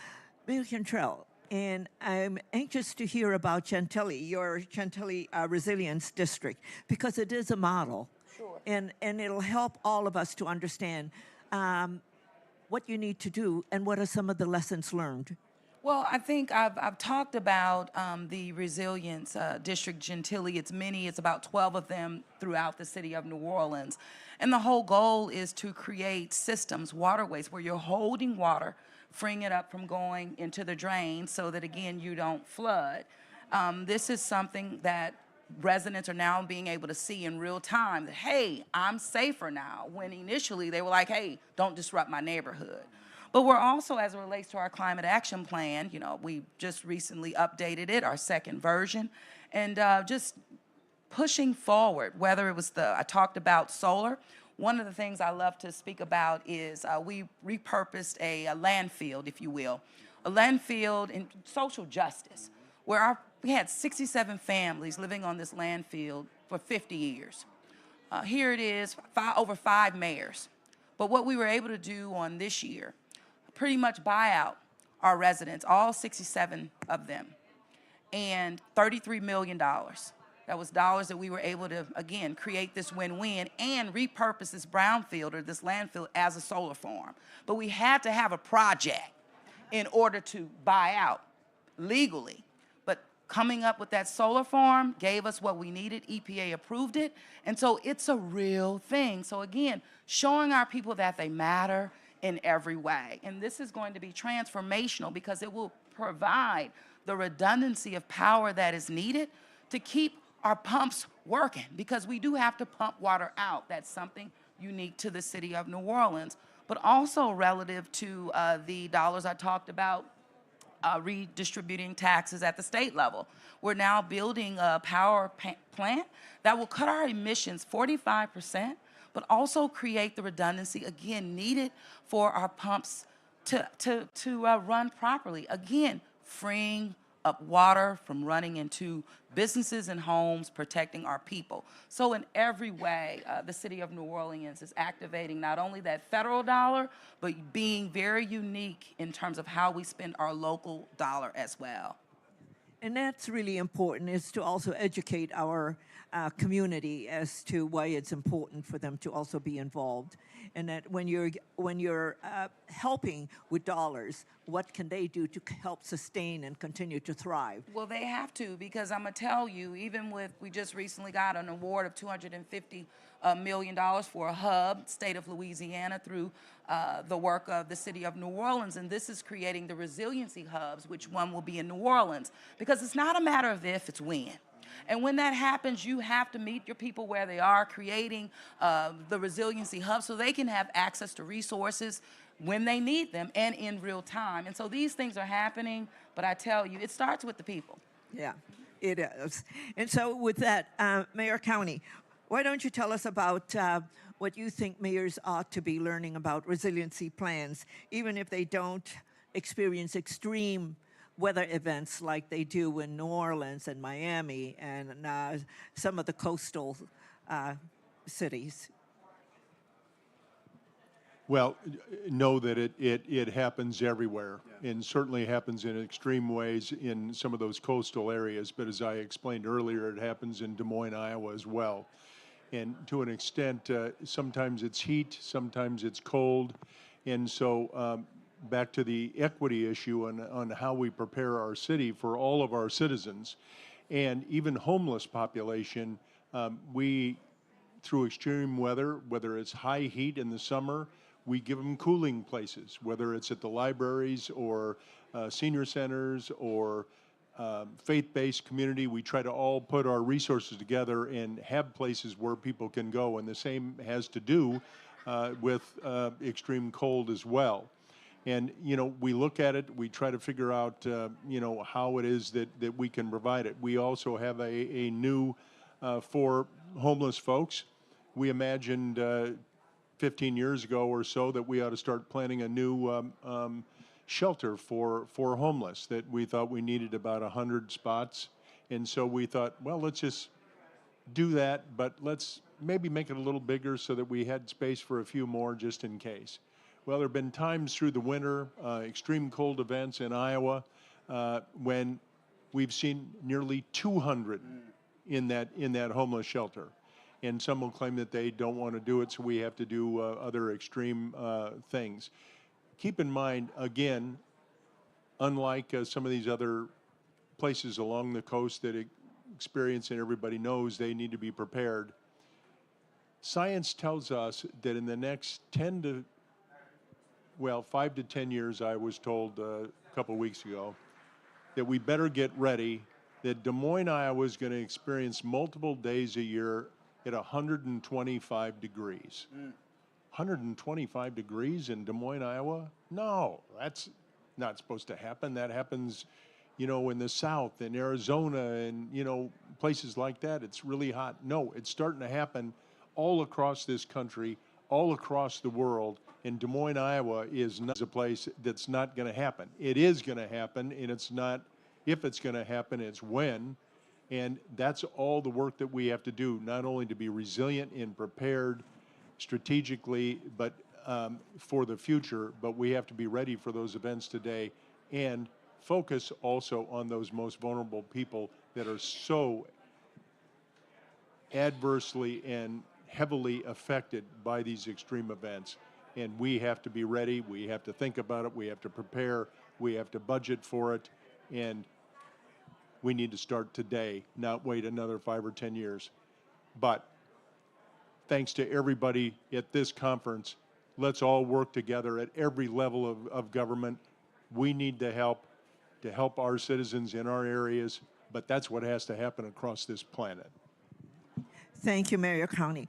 S1: Mayor Cantrell, and I'm anxious to hear about Chantilly, your Chantilly Resilience District, because it is a model.
S3: Sure.
S1: And it'll help all of us to understand what you need to do and what are some of the lessons learned.
S3: Well, I think I've talked about the Resilience District Gentilly. It's about 12 of them throughout the city of New Orleans. And the whole goal is to create systems, waterways, where you're holding water, freeing it up from going into the drain so that, again, you don't flood. This is something that residents are now being able to see in real time that, hey, I'm safer now, when initially they were like, hey, don't disrupt my neighborhood. But we're also, as it relates to our climate action plan, we just recently updated it, our second version, and just pushing forward, whether it was I talked about solar. One of the things I love to speak about is we repurposed a landfill, if you will, a landfill in social justice, where we had 67 families living on this landfill for 50 years. Here it is, over 5 mayors. But what we were able to do on this year, pretty much buy out our residents, all 67 of them, and $33 million That was dollars that we were able to, again, create this win-win and repurpose this brownfield or this landfill as a solar farm. But we had to have a project in order to buy out legally. But coming up with that solar farm gave us what we needed. EPA approved it. And so it's a real thing. So again, showing our people that they matter in every way. And this is going to be transformational because it will provide the redundancy of power that is needed to keep our pumps working, because we do have to pump water out. That's something unique to the city of New Orleans, but also relative to the dollars I talked about, redistributing taxes at the state level. We're now building a power plant that will cut our emissions 45%, but also create the redundancy, again, needed for our pumps to run properly. Again, freeing up water from running into businesses and homes, protecting our people. So in every way, the city of New Orleans is activating not only that federal dollar, but being very unique in terms of how we spend our local dollar as well.
S1: And that's really important, is to also educate our community as to why it's important for them to also be involved. And that when you're helping with dollars, what can they do to help sustain and continue to thrive?
S3: Well, they have to, because I'm gonna tell you, even with, we just recently got an award of $250 million for a hub, state of Louisiana, through the work of the city of New Orleans, and this is creating the resiliency hubs, which one will be in New Orleans, because it's not a matter of if, it's when. And when that happens, you have to meet your people where they are, creating the resiliency hub so they can have access to resources when they need them and in real time. And so these things are happening, but I tell you, it starts with the people.
S1: Yeah, it is. And so with that, Mayor County, why don't you tell us about what you think mayors ought to be learning about resiliency plans, even if they don't experience extreme weather events like they do in New Orleans and Miami and some of the coastal cities?
S4: Well, know that it happens everywhere, and certainly happens in extreme ways in some of those coastal areas. But as I explained earlier, it happens in Des Moines, Iowa as well. And to an extent, sometimes it's heat, sometimes it's cold. And so back to the equity issue on how we prepare our city for all of our citizens, and even homeless population, we, through extreme weather, whether it's high heat in the summer, we give them cooling places, whether it's at the libraries or senior centers or faith-based community. We try to all put our resources together and have places where people can go. And the same has to do with extreme cold as well. And, you know, we look at it, we try to figure out, you know, how it is that we can provide it. We also have a new, for homeless folks, we imagined 15 years ago or so that we ought to start planning a new shelter for homeless, that we thought we needed about 100 spots. And so we thought, well, let's just do that, but let's maybe make it a little bigger so that we had space for a few more just in case. Well, there have been times through the winter, extreme cold events in Iowa, when we've seen nearly 200 in that homeless shelter. And some will claim that they don't want to do it, so we have to do other extreme things. Keep in mind, again, unlike some of these other places along the coast that experience and everybody knows they need to be prepared, science tells us that in the next 5 to 10 years, I was told a couple weeks ago, that we better get ready, that Des Moines, Iowa is going to experience multiple days a year at 125 degrees. 125 degrees in Des Moines, Iowa? No, that's not supposed to happen. That happens, you know, in the South, in Arizona, and, you know, places like that. It's really hot. No, it's starting to happen all across this country, all across the world. And Des Moines, Iowa is not a place that's not going to happen. It is going to happen, and it's not if it's going to happen, it's when. And that's all the work that we have to do, not only to be resilient and prepared strategically, but for the future, but we have to be ready for those events today and focus also on those most vulnerable people that are so adversely and heavily affected by these extreme events. And we have to be ready, we have to think about it, we have to prepare, we have to budget for it, and we need to start today, not wait another 5 or 10 years. But thanks to everybody at this conference, let's all work together at every level of government. We need to help our citizens in our areas, but that's what has to happen across this planet.
S1: Thank you, Mayor County.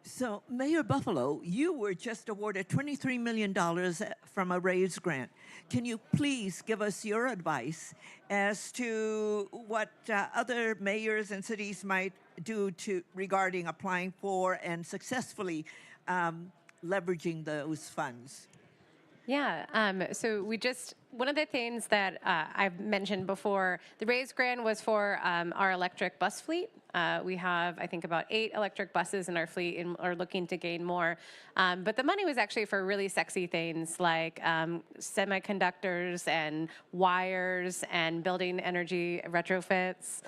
S1: So, Mayor Buffalo, you were just awarded $23 million from a RAISE grant. Can you please give us your advice as to what other mayors and cities might do regarding applying for and successfully leveraging those funds?
S5: Yeah, so one of the things that I've mentioned before, the RAISE grant was for our electric bus fleet. We have, I think, about 8 electric buses in our fleet and are looking to gain more. But the money was actually for really sexy things like semiconductors and wires and building energy retrofits.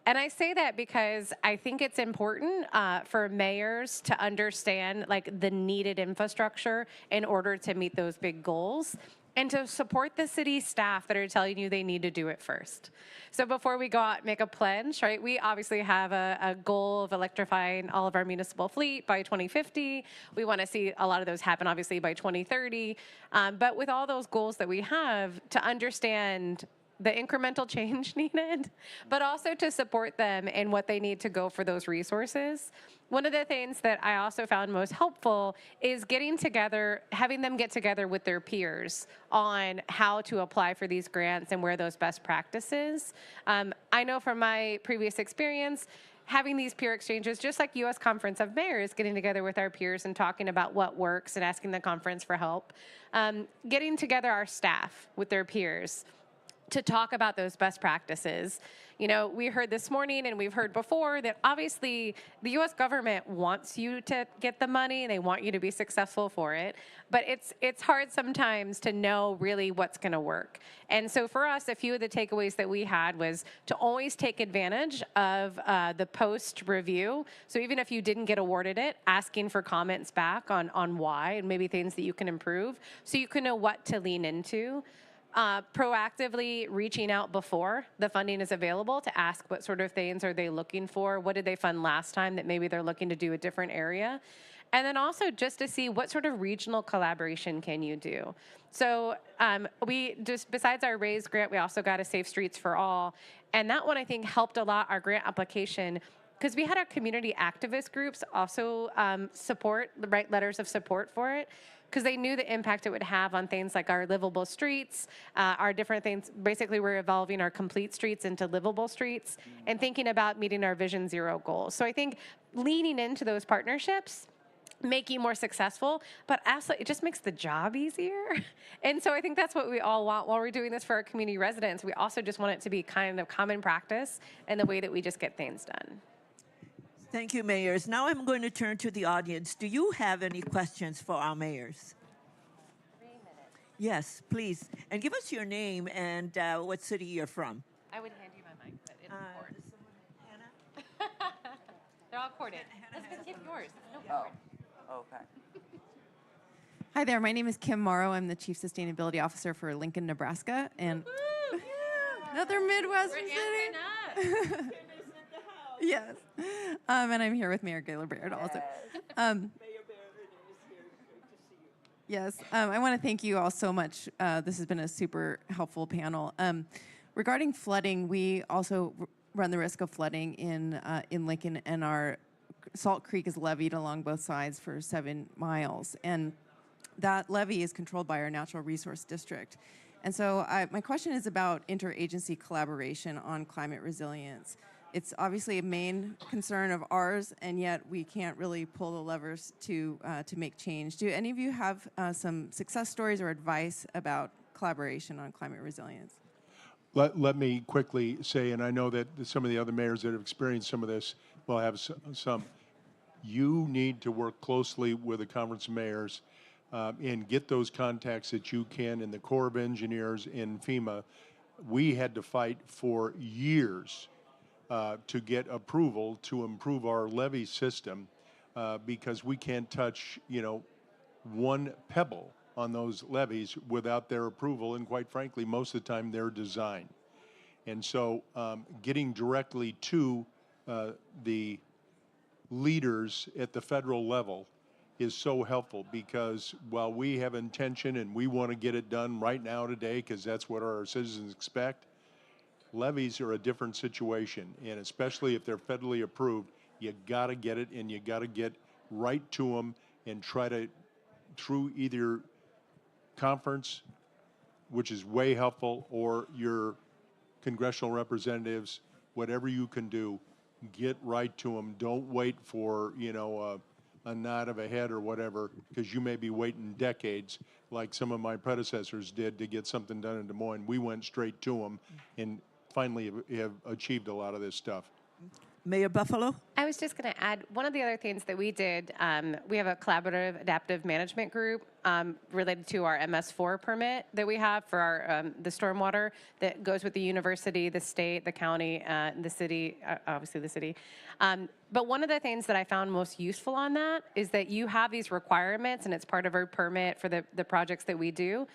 S5: And I say that because I think it's important for mayors to understand like the needed infrastructure in order to meet those big goals and to support the city staff that are telling you they need to do it first. So before we go out and make a pledge, right, we obviously have a goal of electrifying all of our municipal fleet by 2050. We want to see a lot of those happen obviously by 2030. But with all those goals that we have, to understand the incremental change needed, but also to support them in what they need to go for those resources. One of the things that I also found most helpful is getting together, having them get together with their peers on how to apply for these grants and where those best practices. I know from my previous experience, having these peer exchanges, just like U.S. Conference of Mayors, getting together with our peers and talking about what works and asking the conference for help, getting together our staff with their peers to talk about those best practices. You know, we heard this morning and we've heard before that obviously the U.S. government wants you to get the money and they want you to be successful for it, but it's hard sometimes to know really what's going to work. And so for us, a few of the takeaways that we had was to always take advantage of the post review. So even if you didn't get awarded it, asking for comments back on why and maybe things that you can improve so you can know what to lean into. Proactively reaching out before the funding is available to ask what sort of things are they looking for, what did they fund last time that maybe they're looking to do a different area, and then also just to see what sort of regional collaboration can you do. So we just, besides our RAISE grant, we also got a Safe Streets for All, and that one I think helped a lot our grant application because we had our community activist groups also write letters of support for it, because they knew the impact it would have on things like our livable streets, our different things. Basically, we're evolving our complete streets into livable streets and thinking about meeting our Vision Zero goals. So I think leaning into those partnerships make you more successful, but also it just makes the job easier. And so I think that's what we all want while we're doing this for our community residents. We also just want it to be kind of common practice and the way that we just get things done.
S1: Thank you, mayors. Now I'm going to turn to the audience. Do you have any questions for our mayors?
S5: 3 minutes.
S1: Yes, please. And give us your name and what city you're from.
S5: I would hand you my mic, but it's important.
S1: Hannah?
S5: They're all corded. Let's give yours. No cord.
S3: Okay.
S6: Hi there, my name is Kim Morrow. I'm the Chief Sustainability Officer for Lincoln, Nebraska. And another Midwestern city. Yes. And I'm here with Mayor Gaylor Baird also.
S1: Mayor Baird is here. Great to see you.
S6: Yes, I want to thank you all so much. This has been a super helpful panel. Regarding flooding, we also run the risk of flooding in Lincoln, and our Salt Creek is leveed along both sides for 7 miles. And that levee is controlled by our Natural Resource District. And so my question is about interagency collaboration on climate resilience. It's obviously a main concern of ours, and yet we can't really pull the levers to make change. Do any of you have some success stories or advice about collaboration on climate resilience?
S4: Let me quickly say, and I know that some of the other mayors that have experienced some of this will have some. You need to work closely with the Conference of Mayors and get those contacts that you can in the Corps of Engineers in FEMA. We had to fight for years to get approval to improve our levee system because we can't touch, one pebble on those levees without their approval, and quite frankly, most of the time, their design. And so getting directly to the leaders at the federal level is so helpful because while we have intention and we want to get it done right now today because that's what our citizens expect, levies are a different situation, and especially if they're federally approved, you got to get it and you got to get right to them and try to, through either conference, which is way helpful, or your congressional representatives, whatever you can do, get right to them. Don't wait for, a nod of a head or whatever, because you may be waiting decades like some of my predecessors did to get something done in Des Moines. We went straight to them and finally have achieved a lot of this stuff.
S1: Mayor Buffalo?
S5: I was just going to add one of the other things that we did. We have a collaborative adaptive management group related to our MS4 permit that we have for our the stormwater that goes with the university, the state, the county, the city, obviously the city. But one of the things that I found most useful on that is that you have these requirements, and it's part of our permit for the projects that we do.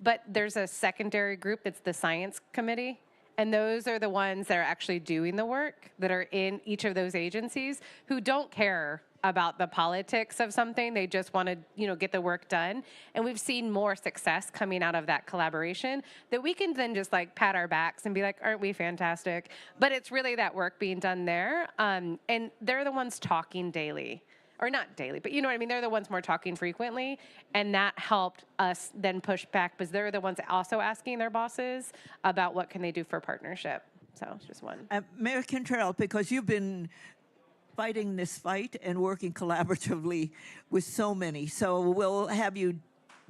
S5: But there's a secondary group that's the science committee. And those are the ones that are actually doing the work, that are in each of those agencies, who don't care about the politics of something. They just want to, get the work done. And we've seen more success coming out of that collaboration that we can then just pat our backs and be like, aren't we fantastic? But it's really that work being done there. And they're the ones talking daily. Or not daily, but you know what I mean? They're the ones more talking frequently, and that helped us then push back because they're the ones also asking their bosses about what can they do for partnership. So it's just one.
S1: Mayor Cantrell, because you've been fighting this fight and working collaboratively with so many, so we'll have you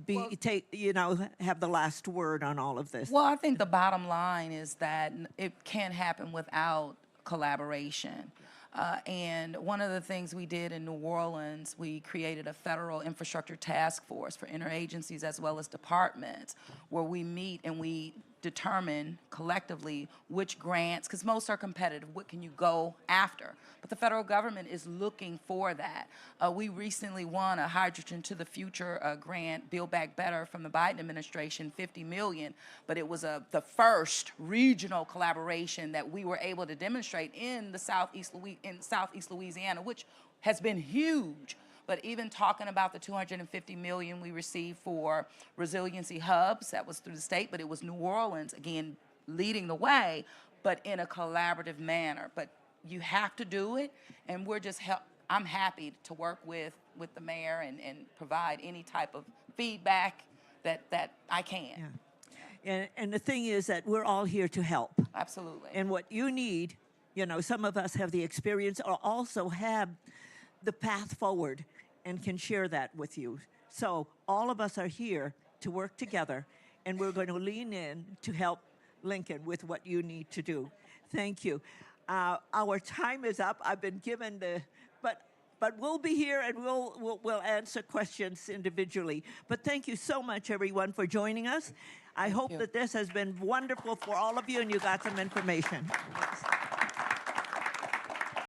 S1: have the last word on all of this.
S3: Well, I think the bottom line is that it can't happen without collaboration. And one of the things we did in New Orleans, we created a federal infrastructure task force for interagencies as well as departments, where we meet and we determine collectively which grants, because most are competitive, what can you go after? But the federal government is looking for that. We recently won a Hydrogen to the Future grant, Build Back Better, from the Biden administration, $50 million, but it was the first regional collaboration that we were able to demonstrate in the Southeast Louisiana, which has been huge. But even talking about the $250 million we received for resiliency hubs, that was through the state, but it was New Orleans, again, leading the way, but in a collaborative manner. But you have to do it, and I'm happy to work with the mayor and provide any type of feedback that I can.
S1: Yeah. And the thing is that we're all here to help.
S3: Absolutely.
S1: And what you need, some of us have the experience or also have the path forward and can share that with you. So all of us are here to work together, and we're going to lean in to help Lincoln with what you need to do. Thank you. Our time is up. I've been given but we'll be here and we'll answer questions individually. But thank you so much, everyone, for joining us. I hope that this has been wonderful for all of you and you got some information.